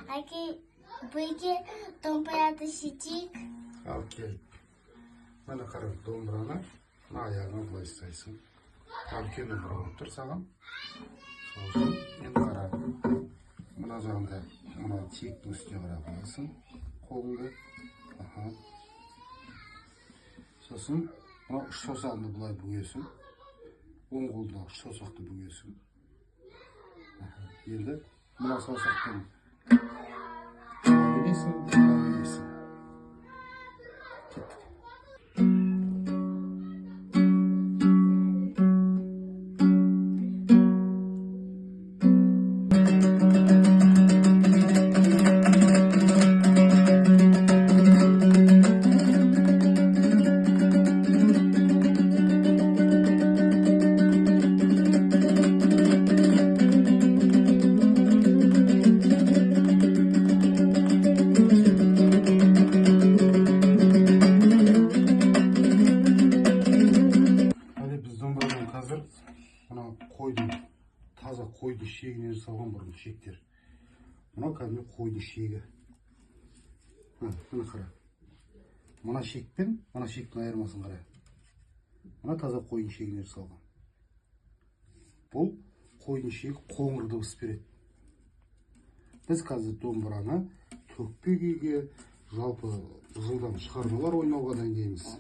Әке, бөйге домбырады шетейік. Ал келіп. Мені қарап домбыраны, аяғына былай ұстайсың. Үлкен домбыра болып тұр саған. Сосын енді қара. Мына жағында, мына тиектің үстіне қарап қоясың. Қолыңды. Сосын мына үш саусағыңды былай бүгесің. Оң қолда үш саусақты бүгесің. Енді мына саусақтың бүгесің, бүгесің. Кеттік. Қазір мына қойдың, таза қойды шегінен жасалған бұрын шектер. Мына кәдімгі қойды шегі. Мына қара. Мына шекпен, мына шектің айырмасын қара. Мына таза қойдың шегінен жасалған. Бұл қойдың шегі қоңыр дыбыс береді. Біз қазір домбыраны төкпе күйге, жалпы жылдам шығармалар ойнауға дайындаймыз.